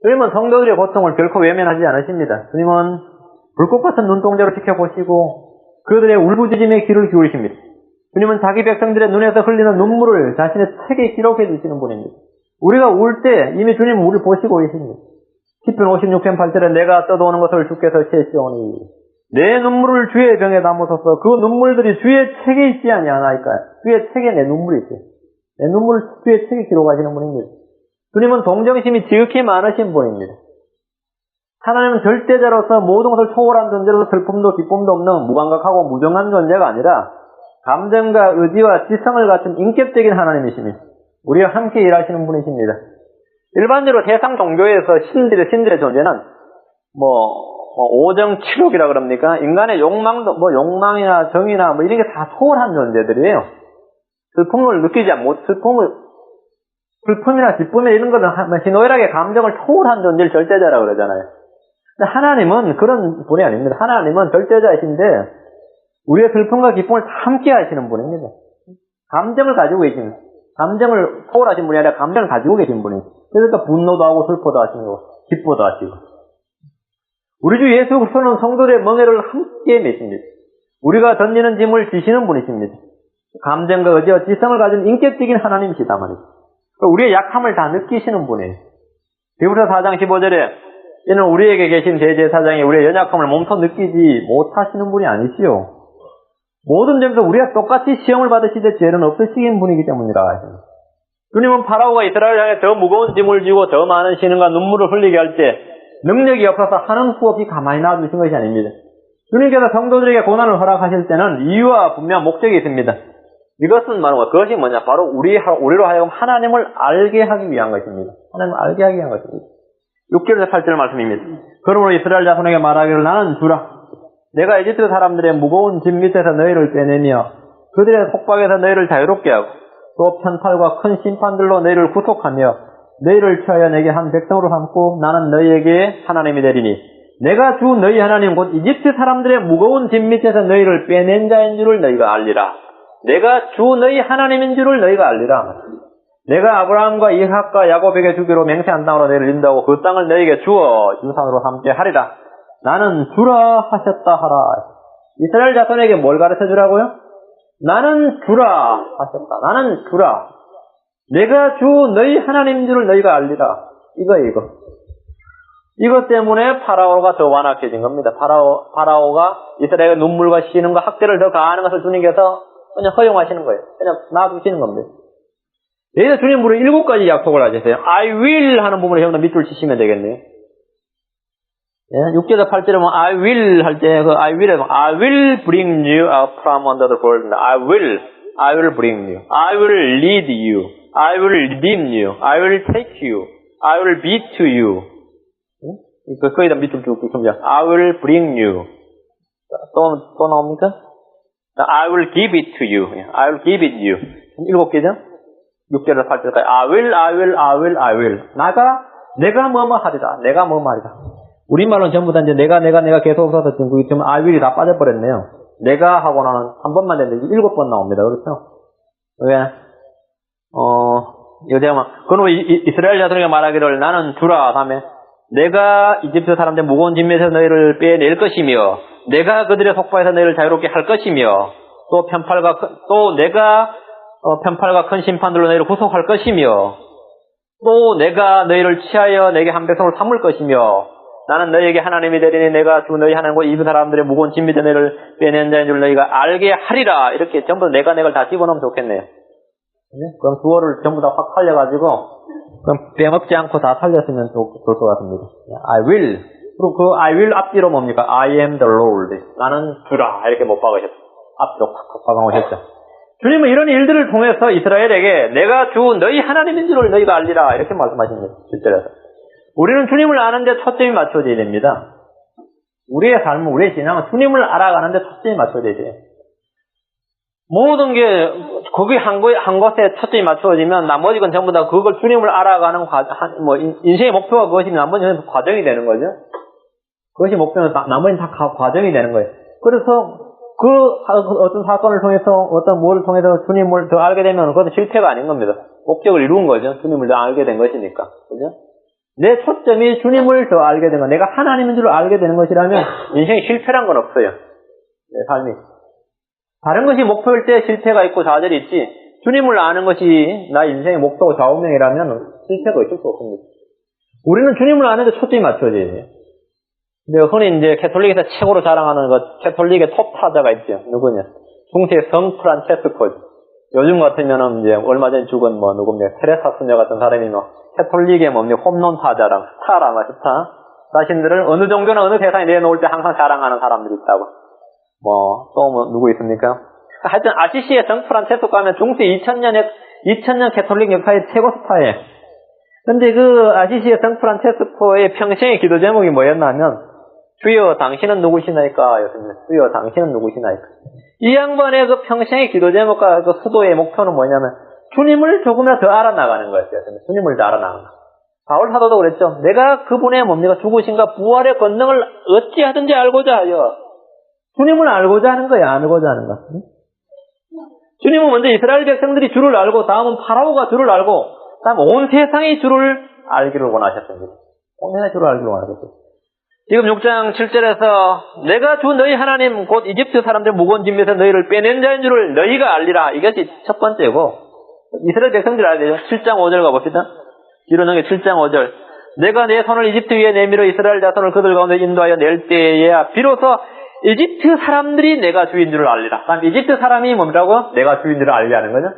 A: 주님은 성도들의 고통을 결코 외면하지 않으십니다. 주님은 불꽃 같은 눈동자로 지켜보시고 그들의 울부짖음에 귀를 기울이십니다. 주님은 자기 백성들의 눈에서 흘리는 눈물을 자신의 책에 기록해 주시는 분입니다. 우리가 울 때 이미 주님은 우리를 보시고 계십니다. 시편 56편 8절에 내가 떠도는 것을 주께서 채시오니 내 눈물을 주의 병에 담으소서. 그 눈물들이 주의 책에 있지 아니하나이까요. 주의 책에 내 눈물이 있어요. 내 눈물을 주의 책에 기록하시는 분입니다. 주님은 동정심이 지극히 많으신 분입니다. 하나님은 절대자로서 모든 것을 초월한 존재로서 슬픔도 기쁨도 없는 무감각하고 무정한 존재가 아니라 감정과 의지와 지성을 갖춘 인격적인 하나님이십니다. 우리와 함께 일하시는 분이십니다. 일반적으로 세상 종교에서 신들의 존재는 오정칠욕이라 그럽니까? 인간의 욕망도 욕망이나 정의나 이런 게 다 초월한 존재들이에요. 슬픔을 느끼지 않고 슬픔이나 기쁨이나 이런 거는 희노애락의 감정을 초월한 존재를 절대자라 그러잖아요. 근데 하나님은 그런 분이 아닙니다. 하나님은 절대자이신데 우리의 슬픔과 기쁨을 함께 하시는 분입니다. 감정을 가지고 계십니다. 감정을 초월하신 분이 아니라 감정을 가지고 계신 분이에요. 그러니까 분노도 하고 슬퍼도 하시는 거고 기뻐도 하시고. 우리 주 예수 그리스도는 성도들의 멍에를 함께 메십니다. 우리가 던지는 짐을 지시는 분이십니다. 감정과 의지와 지성을 가진 인격적인 하나님이시다 말이죠. 우리의 약함을 다 느끼시는 분이에요. 히브리서 4장 15절에 이는 우리에게 계신 대제사장이 우리의 연약함을 몸소 느끼지 못하시는 분이 아니시요. 모든 점에서 우리가 똑같이 시험을 받으시되 죄는 없으신 분이기 때문이라. 주님은 파라오가 이스라엘 향해 더 무거운 짐을 지고 더 많은 신음과 눈물을 흘리게 할 때 능력이 없어서 하는 수 없이 가만히 놔두신 것이 아닙니다. 주님께서 성도들에게 고난을 허락하실 때는 이유와 분명한 목적이 있습니다. 이것은 그것이 뭐냐? 바로 우리로 하여금 하나님을 알게 하기 위한 것입니다. 하나님을 알게 하기 위한 것입니다. 6절에서 8절 말씀입니다. 그러므로 이스라엘 자손에게 말하기를 나는 주라. 내가 이집트 사람들의 무거운 짐 밑에서 너희를 빼내며 그들의 속박에서 너희를 자유롭게 하고 또 편팔과 큰 심판들로 너희를 구속하며 너희를 취하여 내게 한 백성으로 삼고 나는 너희에게 하나님이 되리니 내가 주 너희 하나님 곧 이집트 사람들의 무거운 짐 밑에서 너희를 빼낸 자인 줄을 너희가 알리라. 내가 주 너희 하나님인 줄을 너희가 알리라. 내가 아브라함과 이삭과 야곱에게 주기로 맹세한 땅으로 너희를 인도하고 그 땅을 너희에게 주어 유산으로 삼게 하리라. 나는 주라 하셨다 하라. 이스라엘 자손에게 뭘 가르쳐 주라고요? 나는 주라 하셨다. 나는 주라. 내가 주 너희 하나님인 줄을 너희가 알리라. 이거. 이것 때문에 파라오가 더 완악해진 겁니다. 파라오가 이스라엘의 눈물과 신음과 학대를 더 가하는 것을 주님께서 그냥 허용하시는 거예요. 그냥 놔두시는 겁니다. 여기서 주님 우리 7가지 약속을 하셨어요. I will 하는 부분에 여러분들 밑줄 치시면 되겠네요. 6절에서 8절에 보면 I will 할 때 그 I will bring you out from under the burden. I will bring you. I will lead you. I will redeem you. I will take you. I will be to you. 거기다 밑줄 쭉 줍니다. I will bring you. 또 나옵니까? I will give it to you. I will give it you. 7개죠? 6절에서 8절까지. I will. 내가 뭐뭐 하리라. 내가 뭐뭐 하리라. 우리말로는 전부 다 이제 내가 계속 써서 지금 I will이 다 빠져버렸네요. 내가 하고 나는 한 번만 됐는데 7번 나옵니다. 그렇죠? 왜? 이거 제가 그는 이스라엘 자손에게 말하기를 나는 주라. 다음에 내가 이집트 사람들 무거운 짐에서 너희를 빼낼 것이며 내가 그들의 속바에서 너희를 자유롭게 할 것이며 또 내가 편팔과 큰 심판들로 너희를 구속할 것이며 또 내가 너희를 취하여 내게 한 백성을 삼을 것이며 나는 너희에게 하나님이 되리니 내가 주 너희 하나님과 이집트 사람들의 무거운 짐 밑에 너희를 빼낸 자인 줄 너희가 알게 하리라. 이렇게 전부 내가를 다 집어넣으면 좋겠네요. 그럼 주어를 전부 다 확 살려가지고 그럼 빼먹지 않고 다 살렸으면 좋을 것 같습니다. I will. 그리고 그 I will 앞뒤로 뭡니까? I am the Lord. 나는 주라. 이렇게 못 박으셨죠. 앞뒤로 팍팍 박아오셨죠. 주님은 이런 일들을 통해서 이스라엘에게 내가 주 너희 하나님인 줄을 너희가 알리라. 이렇게 말씀하십니다. 실제로서. 우리는 주님을 아는데 초점이 맞춰져야 됩니다. 우리의 삶은, 우리의 신앙은 주님을 알아가는데 초점이 맞춰져야 돼요. 모든 게 거기 한 곳에 초점이 맞춰지면 나머지 건 전부 다 그걸 주님을 알아가는 인생의 목표가 그것이면 나머지는 과정이 되는 거죠. 그것이 목표는 나머지는 다 과정이 되는 거예요. 그래서 어떤 사건을 통해서 어떤 뭐를 통해서 주님을 더 알게 되면 그것은 실패가 아닌 겁니다. 목적을 이룬 거죠. 주님을 더 알게 된 것이니까. 그죠? 내 초점이 주님을 더 알게 된 것, 내가 하나님인 줄 알게 되는 것이라면 인생에 실패란 건 없어요. 내 삶이. 다른 것이 목표일 때 실패가 있고 좌절이 있지, 주님을 아는 것이 나 인생의 목표고 좌우명이라면 실패가 있을 수 없습니다. 우리는 주님을 아는데 초점이 맞춰져야 돼요. 근데 흔히 이제 캐톨릭에서 최고로 자랑하는 캐톨릭의 톱 타자가 있죠. 누구냐? 중세 성 프란체스코. 요즘 같으면은 이제 얼마 전에 죽은 누굽니까? 테레사 수녀 같은 사람이 캐톨릭의 홈런 타자랑 스타라, 스타. 자신들을 어느 종교나 어느 세상에 내놓을 때 항상 자랑하는 사람들이 있다고. 누구 있습니까? 하여튼, 아시시의 성 프란체스코 하면 중세 2000년 캐톨릭 역사의 최고 스타예요. 근데 그 아시시의 성 프란체스코의 평생의 기도 제목이 뭐였냐면, 주여 당신은 누구시나이까? 였습니다. 주여 당신은 누구시나이까? 이 양반의 그 평생의 기도 제목과 그 수도의 목표는 뭐냐면, 주님을 조금이라도 더 알아나가는 거였어요. 주님을 더 알아나가는 거. 바울 사도도 그랬죠. 내가 그분의 죽으신가 부활의 권능을 어찌하든지 알고자 하여. 주님을 알고자 하는 거야, 알고자 하는 거. 주님은 먼저 이스라엘 백성들이 주를 알고, 다음은 파라오가 주를 알고, 다음 온 세상이 주를 알기를 원하셨습니다. 온 세상이 주를 알기를 원하셨어요. 지금 6장 7절에서 내가 주 너희 하나님 곧 이집트 사람들 무거운 짐에서 너희를 빼낸 자인 줄을 너희가 알리라. 이것이 첫 번째고, 이스라엘 백성들이 알아야 되죠. 7장 5절 가봅시다. 뒤로 넘겨 7장 5절. 내가 내 손을 이집트 위에 내밀어 이스라엘 자손을 그들 가운데 인도하여 낼 때에야 비로소 이집트 사람들이 내가 주인 줄을 알리라. 다음 이집트 사람이 뭐라고? 내가 주인 줄을 알게 하는 거죠.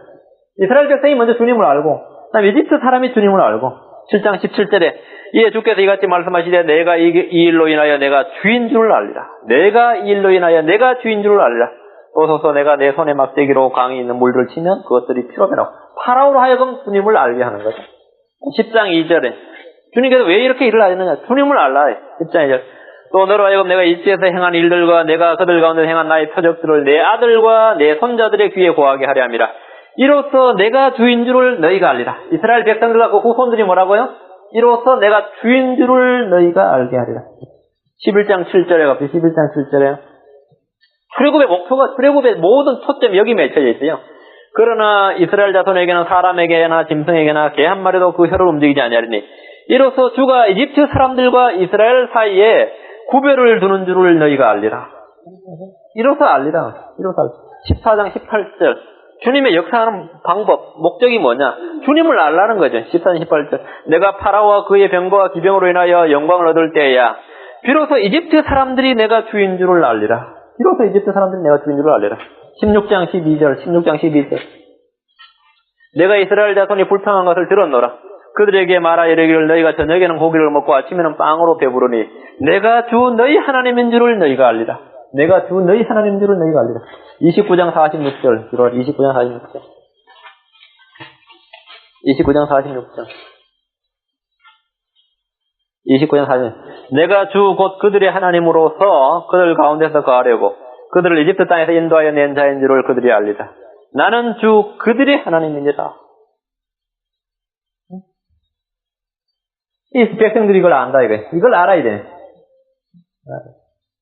A: 이스라엘 백성이 먼저 주님을 알고, 다음 이집트 사람이 주님을 알고. 7장 17절에 이에 주께서 이같이 말씀하시되 내가 이 일로 인하여 내가 주인 줄을 알리라. 내가 이 일로 인하여 내가 주인 줄을 알리라. 또소서 내가 내 손에 막대기로 강이 있는 물들을 치면 그것들이 피로 변하고. 파라오로 하여금 주님을 알게 하는 거죠. 10장 2절에 주님께서 왜 이렇게 일을 하셨느냐? 주님을 알라. 10장 2절. 또 너로 하여금 내가 이집트에서 행한 일들과 내가 그들 가운데 행한 나의 표적들을 내 아들과 내 손자들의 귀에 고하게 하려 함이라. 이로써 내가 주인 줄을 너희가 알리라. 이스라엘 백성들과 그 후손들이 뭐라고요? 이로써 내가 주인 줄을 너희가 알게 하리라. 11장 7절에 갑시다. 11장 7절에 출애굽의 모든 초점이 여기 맺혀져 있어요. 그러나 이스라엘 자손에게는 사람에게나 짐승에게나 개 한 마리도 그 혀를 움직이지 아니하리니 이로써 주가 이집트 사람들과 이스라엘 사이에 구별을 두는 줄을 너희가 알리라. 이로써 알리라. 14장 18절. 주님의 역사하는 방법, 목적이 뭐냐? 주님을 알라는 거죠. 14장 18절. 내가 파라오와 그의 병거와 기병으로 인하여 영광을 얻을 때야 비로소 이집트 사람들이 내가 주인 줄을 알리라. 비로소 이집트 사람들이 내가 주인 줄을 알리라. 16장 12절. 내가 이스라엘 자손이 불평한 것을 들었노라. 그들에게 말하 이르기를 너희가 저녁에는 고기를 먹고 아침에는 빵으로 배부르니 내가 주 너희 하나님인 줄을 너희가 알리라. 내가 주 너희 하나님인 줄을 너희가 알리라. 29장 46절. 29장 46절. 29장 46절. 내가 주 곧 그들의 하나님으로서 그들 가운데서 거하려고 그들을 이집트 땅에서 인도하여 낸 자인 줄을 그들이 알리다. 나는 주 그들의 하나님이니라. 이 백성들이 이걸 안다 이거예요. 이걸 알아야 돼.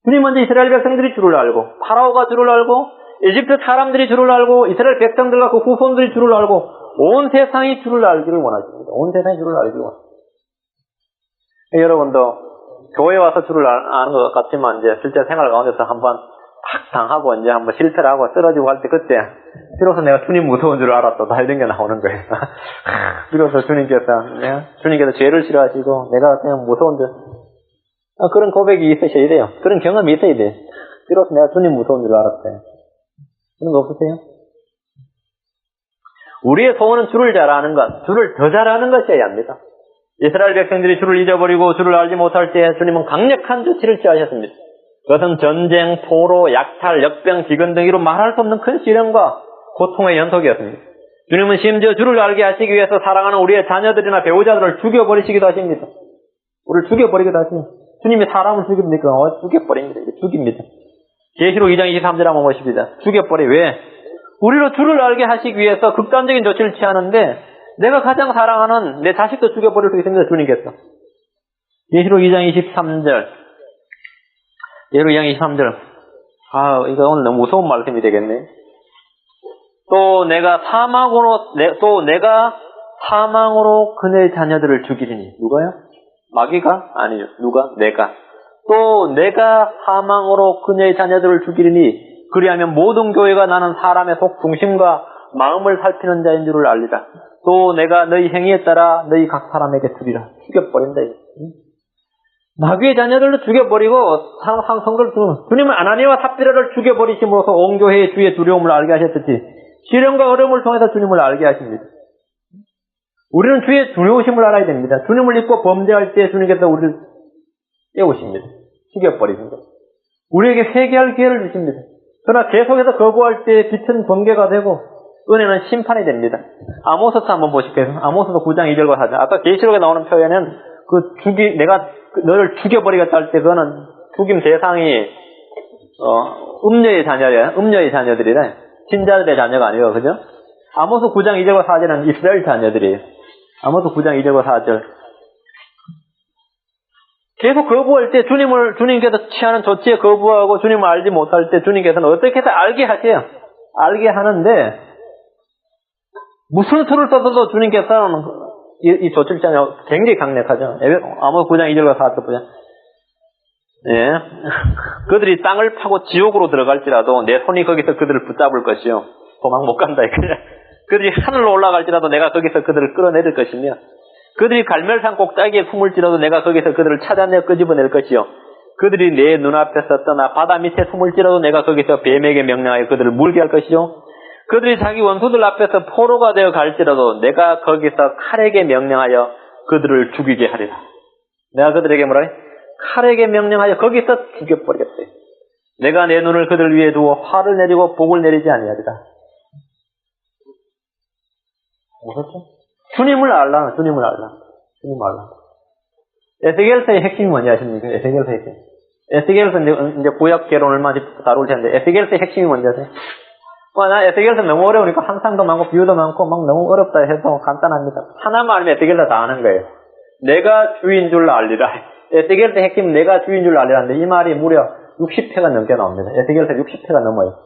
A: 주님 먼저 이스라엘 백성들이 주를 알고 파라오가 주를 알고 이집트 사람들이 주를 알고 이스라엘 백성들과 그 후손들이 주를 알고 온 세상이 주를 알기를 원하십니다. 온 세상이 주를 알기를 원합니다. 여러분도 교회 와서 주를 아는 것 같지만 이제 실제 생활 가운데서 한번 팍 당하고 이제 한번 실패를 하고 쓰러지고 할 때 그때 비로소 내가 주님 무서운 줄 알았다 다 이런 게 나오는 거예요. 비로소 주님께서 죄를 싫어하시고 내가 그냥 무서운 줄 그런 고백이 있으셔야 돼요. 그런 경험이 있어야 돼요. 비로소 내가 주님 무서운 줄 알았대. 그런 거 없으세요? 우리의 소원은 주를 잘 아는 것, 주를 더 잘 아는 것이어야 합니다. 이스라엘 백성들이 주를 잊어버리고 주를 알지 못할 때 주님은 강력한 조치를 취하셨습니다. 그것은 전쟁, 포로, 약탈, 역병, 기근 등으로 말할 수 없는 큰 시련과 고통의 연속이었습니다. 주님은 심지어 주를 알게 하시기 위해서 사랑하는 우리의 자녀들이나 배우자들을 죽여버리시기도 하십니다. 우리를 죽여버리기도 하십니다. 주님이 사람을 죽입니까? 죽여버립니다. 죽입니다. 계시록 2장 23절 한번 보십니다. 죽여버려. 왜? 우리로 주를 알게 하시기 위해서 극단적인 조치를 취하는데 내가 가장 사랑하는 내 자식도 죽여버릴 수 있습니다. 주님께서. 계시록 2장 23절. 계시록 2장 23절. 이거 오늘 너무 무서운 말씀이 되겠네. 또 내가 사망으로 그의 자녀들을 죽이리니. 누가요? 마귀가? 아니죠. 누가? 내가. 또 내가 사망으로 그녀의 자녀들을 죽이리니 그리하면 모든 교회가 나는 사람의 속 중심과 마음을 살피는 자인 줄을 알리라. 또 내가 너희 행위에 따라 너희 각 사람에게 주리라. 죽여버린다. 마귀의 자녀들도 죽여버리고 성도를 주님은 아나니와 삽비라를 죽여버리심으로써 온 교회의 주의 두려움을 알게 하셨듯이 시련과 어려움을 통해서 주님을 알게 하십니다. 우리는 주의 두려우심을 알아야 됩니다. 주님을 잊고 범죄할 때 주님께서 우리를 깨우십니다. 죽여버리십니다. 우리에게 회개할 기회를 주십니다. 그러나 계속해서 거부할 때 빛은 번개가 되고 은혜는 심판이 됩니다. 아모스서 한번 보실게요. 아모스서 9장 2절과 4절. 아까 계시록에 나오는 표현은 내가 너를 죽여버리겠다 할 때 그거는 죽임 대상이 음녀의 자녀야. 음녀의 자녀들이래. 신자들의 자녀가 아니에요. 그죠? 아모스 9장 2절과 4절은 이스라엘 자녀들이에요. 아모스 9장 2절과 4절. 계속 거부할 때 주님께서 취하는 조치에 거부하고 주님을 알지 못할 때 주님께서는 어떻게 해서 알게 하세요. 알게 하는데 무슨 수를 써도 주님께서는 이 조치를 취하면 굉장히 강력하죠. 아모스 9장 2절과 4절 보자. 예. 그들이 땅을 파고 지옥으로 들어갈지라도 내 손이 거기서 그들을 붙잡을 것이요. 도망 못 간다. 그들이 하늘로 올라갈지라도 내가 거기서 그들을 끌어내릴 것이며 그들이 갈멜산 꼭대기에 숨을지라도 내가 거기서 그들을 찾아내 끄집어낼 것이요. 그들이 내 눈앞에서 떠나 바다 밑에 숨을지라도 내가 거기서 뱀에게 명령하여 그들을 물게 할 것이요. 그들이 자기 원수들 앞에서 포로가 되어 갈지라도 내가 거기서 칼에게 명령하여 그들을 죽이게 하리라. 내가 그들에게 뭐라 해? 칼에게 명령하여 거기서 죽여버리겠어요. 내가 내 눈을 그들 위에 두어 화를 내리고 복을 내리지 아니하리라. 무섭죠? 주님을 알라. 에스겔서의 핵심이 뭔지 아십니까? 에스겔서의 핵심. 에스겔서 이제 구약 개론 얼마 다룰 텐데, 에스겔서의 핵심이 뭔지 아세요? 나 에스겔서 너무 어려우니까 상상도 많고 비유도 많고 막 너무 어렵다 해서 간단합니다. 하나만 알면 에스겔서 다 아는 거예요. 내가 주인 줄 알리라. 에스겔서의 핵심은 내가 주인 줄 알리라는데 이 말이 무려 60회가 넘게 나옵니다. 에스겔서 60회가 넘어요.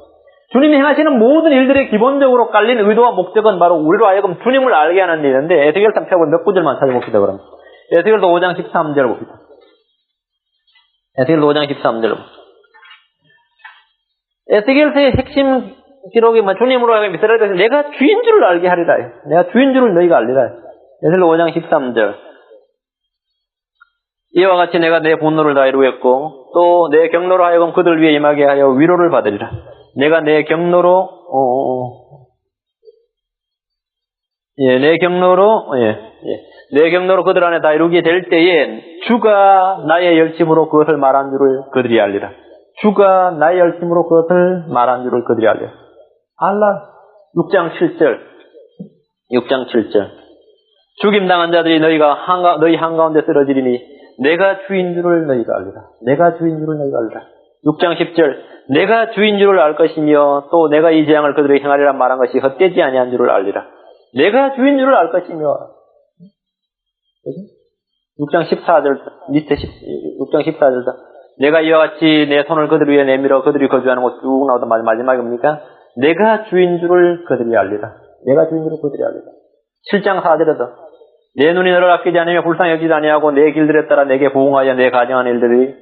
A: 주님이 행하시는 모든 일들의 기본적으로 깔린 의도와 목적은 바로 우리로 하여금 주님을 알게 하는 일인데 에스겔서 펴고 몇 구절만 찾아봅시다. 그럼 에스겔서 5장 13절 봅시다. 에스겔서 5장 13절. 에스겔서의 핵심 기록이 주님으로 하여금 이스라엘 백성 내가 주인 줄을 알게 하리라. 내가 주인 줄을 너희가 알리라. 에스겔서 5장 13절. 이와 같이 내가 내 분노를 다 이루겠고 또 내 경로로 하여금 그들 위에 임하게 하여 위로를 받으리라. 내가 내 경로로 내 경로로 그들 안에 다 이루게 될 때에 주가 나의 열심으로 그것을 말한 줄을 그들이 알리라. 주가 나의 열심으로 그것을 말한 줄을 그들이 알리라. 알라. 6장 7절. 죽임당한 자들이 너희 한가운데 쓰러지리니 내가 주인 줄을 너희가 알리라. 내가 주인 줄을 너희가 알리라. 6장 10절 내가 주인 줄을 알 것이며 또 내가 이 재앙을 그들에게 행하리라 말한 것이 헛되지 아니한 줄을 알리라. 내가 주인 줄을 알 것이며 6장 14절 밑에 6장 14절도 내가 이와 같이 내 손을 그들 위에 내밀어 그들이 거주하는 곳 쭉 나오다 마지막에 뭡니까? 내가 주인 줄을 그들이 알리라. 내가 주인 줄을 그들이 알리라. 7장 4절에도 내 눈이 너를 아끼지 않으며 불쌍히 여기지 아니하고 내 길들에 따라 내게 보응하여 내 가정한 일들이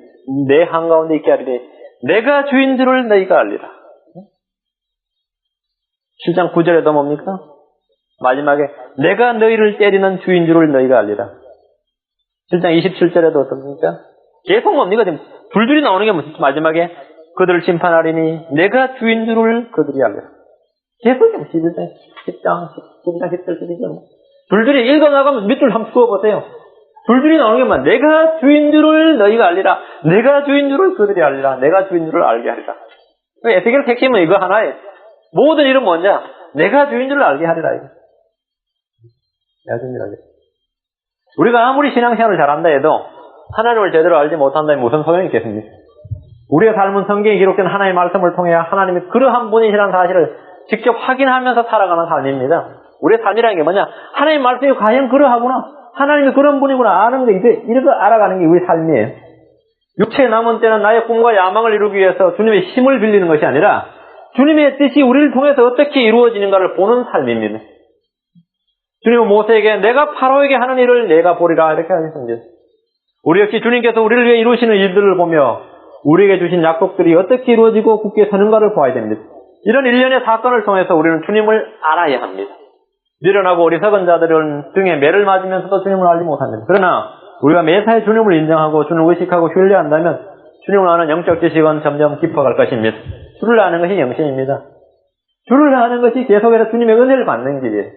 A: 내 한가운데 있게 하리니 내가 주인 줄을 너희가 알리라. 7장 9절에도 뭡니까? 마지막에 내가 너희를 때리는 주인 줄을 너희가 알리라. 7장 27절에도 어떻습니까? 계속 뭡니까? 지금 줄줄이 나오는 게 무슨 마지막에 그들을 심판하리니 내가 주인 줄을 그들이 알리라. 계속 11장, 10장, 12장, 10절, 12절 줄줄이 읽어나가면 밑줄 한번 풀어보세요. 줄줄이 나오는 게만 내가 주인 줄을 너희가 알리라. 내가 주인 줄을 그들이 알리라. 내가 주인 줄을 알게 하리라. 에스겔 핵심은 이거 하나에 모든 일은 뭐냐? 내가 주인 줄을 알게 하리라. 이거. 내가 주인 줄을 알게. 우리가 아무리 신앙생활을 잘한다 해도 하나님을 제대로 알지 못한다면 무슨 소용이 있겠습니까? 우리의 삶은 성경에 기록된 하나님의 말씀을 통해 하나님이 그러한 분이시라는 사실을 직접 확인하면서 살아가는 삶입니다. 우리의 삶이라는 게 뭐냐? 하나님의 말씀이 과연 그러하구나. 하나님이 그런 분이구나 아는 게 이거 알아가는 게 우리 삶이에요. 육체의 남은 때는 나의 꿈과 야망을 이루기 위해서 주님의 힘을 빌리는 것이 아니라 주님의 뜻이 우리를 통해서 어떻게 이루어지는가를 보는 삶입니다. 주님은 모세에게 내가 파로에게 하는 일을 내가 보리라 이렇게 하셨습니다. 우리 역시 주님께서 우리를 위해 이루시는 일들을 보며 우리에게 주신 약속들이 어떻게 이루어지고 굳게 서는가를 보아야 됩니다. 이런 일련의 사건을 통해서 우리는 주님을 알아야 합니다. 미련하고 어리석은 자들은 등에 매를 맞으면서도 주님을 알지 못합니다. 그러나 우리가 매사에 주님을 인정하고 주님을 의식하고 신뢰한다면 주님을 아는 영적 지식은 점점 깊어갈 것입니다. 주를 아는 것이 영신입니다. 주를 아는 것이 계속해서 주님의 은혜를 받는 길이에요.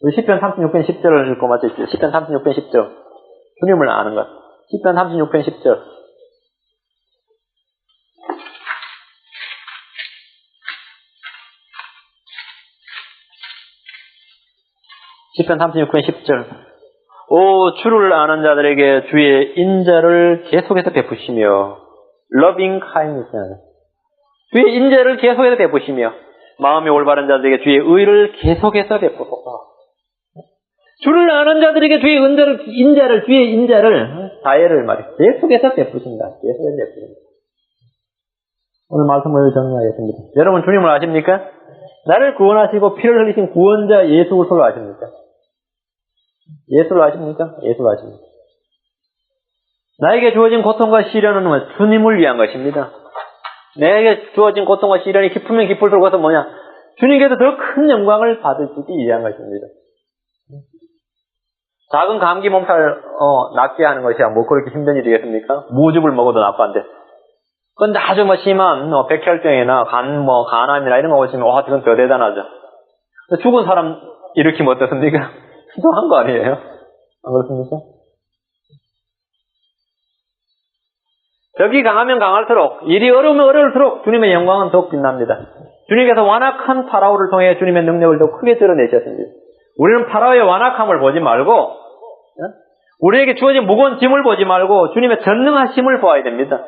A: 우리 시편 36편 10절을 읽고 마치십시오. 시편 36편 10절 주님을 아는 것. 시편 36편 10절 시편 36편 10절 오 주를 아는 자들에게 주의 인자를 계속해서 베푸시며 loving kindness 주의 인자를 계속해서 베푸시며 마음이 올바른 자들에게 주의 의를 계속해서 베푸소서. 주를 아는 자들에게 주의 인자를 주의 인자를 다해를 말해 계속해서 베푸신다. 계속해서 베푸신다. 오늘 말씀을 정리하겠습니다. 여러분 주님을 아십니까? 나를 구원하시고 피를 흘리신 구원자 예수 그리스도를 아십니까? 예수를 아십니까? 예수를 아십니까? 나에게 주어진 고통과 시련은 주님을 위한 것입니다. 내게 주어진 고통과 시련이 기쁘면 기쁠수록 그것은 뭐냐? 주님께서 더 큰 영광을 받으시기 위한 것입니다. 작은 감기 몸살 낫게 하는 것이야 뭐 그렇게 힘든 일이겠습니까? 무즙을 먹어도 나빠한데. 그런데 아주 심한 백혈병이나 간암이나 이런 거 오시면 와 이건 더 대단하죠. 죽은 사람 일으키면 어떻습니까? 기도한 거 아니에요? 안 그렇습니까? 벽이 강하면 강할수록 일이 어려우면 어려울수록 주님의 영광은 더욱 빛납니다. 주님께서 완악한 파라오를 통해 주님의 능력을 더 크게 드러내셨습니다. 우리는 파라오의 완악함을 보지 말고 우리에게 주어진 무거운 짐을 보지 말고 주님의 전능하심을 보아야 됩니다.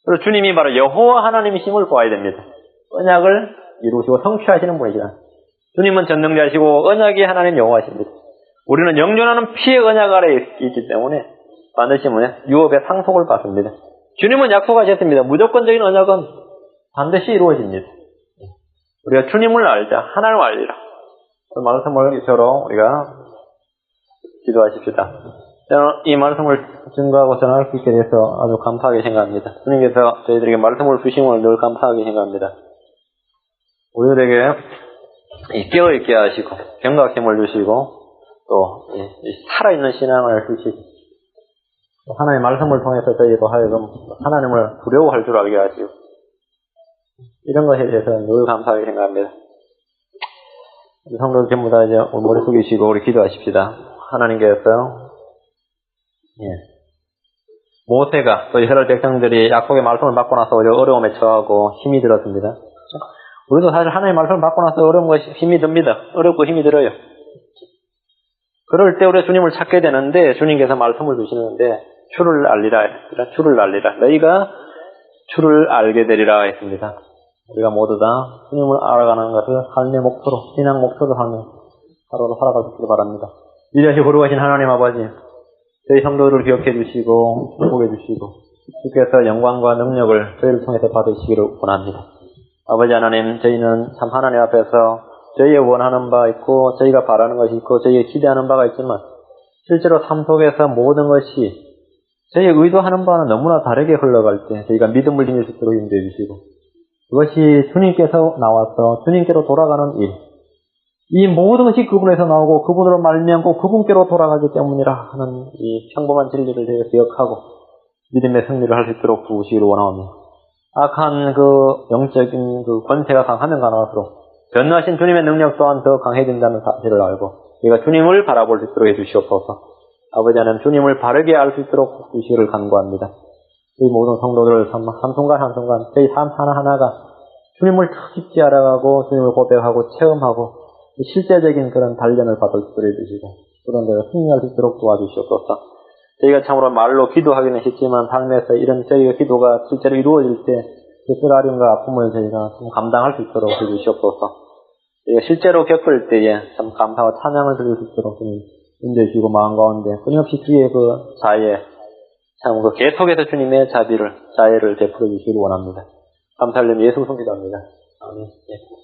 A: 그리고 주님이 바로 여호와 하나님이심을 보아야 됩니다. 언약을 이루시고 성취하시는 분이시라. 주님은 전능자시고 언약이 하나님 여호와십니다. 우리는 영존하는 피의 언약 아래에 있기 때문에 반드시 유업의 상속을 받습니다. 주님은 약속하셨습니다. 무조건적인 언약은 반드시 이루어집니다. 우리가 주님을 알자. 하나님을 알리라. 그 말씀을 서로 우리가 기도하십시다. 저는 이 말씀을 증거하고 전할 수 있게 돼서 아주 감사하게 생각합니다. 주님께서 저희들에게 말씀을 주심을 늘 감사하게 생각합니다. 우리들에게 깨어있게 하시고 경각심을 주시고 또 살아있는 신앙을 주시고 하나님의 말씀을 통해서 저희도 하여금 하나님을 두려워할 줄 알게 하시고 이런 것에 대해서 늘 감사하게 생각합니다. 성도들 전부 다 이제 머리 숙이시고 우리 기도하십시다. 하나님께서 모세가 또 이스라엘 백성들이 약속의 말씀을 받고 나서 오히려 어려움에 처하고 힘이 들었습니다. 우리도 사실 하나님의 말씀을 받고 나서 어려운 것이 힘이 듭니다. 어렵고 힘이 들어요. 그럴 때 우리가 주님을 찾게 되는데 주님께서 말씀을 주시는데 주를 알리라 했습니다. 주를 알리라. 너희가 주를 알게 되리라 했습니다. 우리가 모두 다 주님을 알아가는 것을 삶의 목표로, 신앙 목표로 하루로 살아갈 수 있기를 바랍니다. 위대하시고 거룩하신 하나님 아버지, 저희 성도들을 기억해 주시고 축복해 주시고 주께서 영광과 능력을 저희를 통해서 받으시기를 원합니다. 아버지 하나님, 저희는 참 하나님 앞에서 저희의 원하는 바 있고 저희가 바라는 것이 있고 저희가 기대하는 바가 있지만 실제로 삶 속에서 모든 것이 저희의 의도하는 바는 너무나 다르게 흘러갈 때 저희가 믿음을 지닐 수 있도록 인도해 주시고 그것이 주님께서 나와서 주님께로 돌아가는 일, 이 모든 것이 그분에서 나오고 그분으로 말미암고 그분께로 돌아가기 때문이라 하는 이 평범한 진리를 저희가 기억하고 믿음의 승리를 할 수 있도록 부으시기를 원하오며 악한 그 영적인 그 권세가 강하면 강할수록 변화하신 주님의 능력 또한 더 강해진다는 사실을 알고 우리가 주님을 바라볼 수 있도록 해주시옵소서. 아버지 하나님, 주님을 바르게 알 수 있도록 주시기를 간구합니다. 저희 모든 성도들 한순간 한순간 저희 삶 하나하나가 주님을 더 깊이 알아가고 주님을 고백하고 체험하고 실제적인 그런 단련을 받을 수 있도록 해주시고 그런 데서 승리할 수 있도록 도와주시옵소서. 저희가 참으로 말로 기도하기는 쉽지만 삶에서 이런 저희의 기도가 실제로 이루어질 때 그 쓰라림과 아픔을 저희가 좀 감당할 수 있도록 해주시옵소서. 저희가 실제로 겪을 때에 참 감사와 찬양을 드릴 수 있도록 주님 인도해 주시고 마음 가운데 끊임없이 주의 그 자애, 참 그 계속해서 주님의 자애를 베풀어 주시기를 원합니다. 감사를 예수 성기도합니다. 아멘. 예.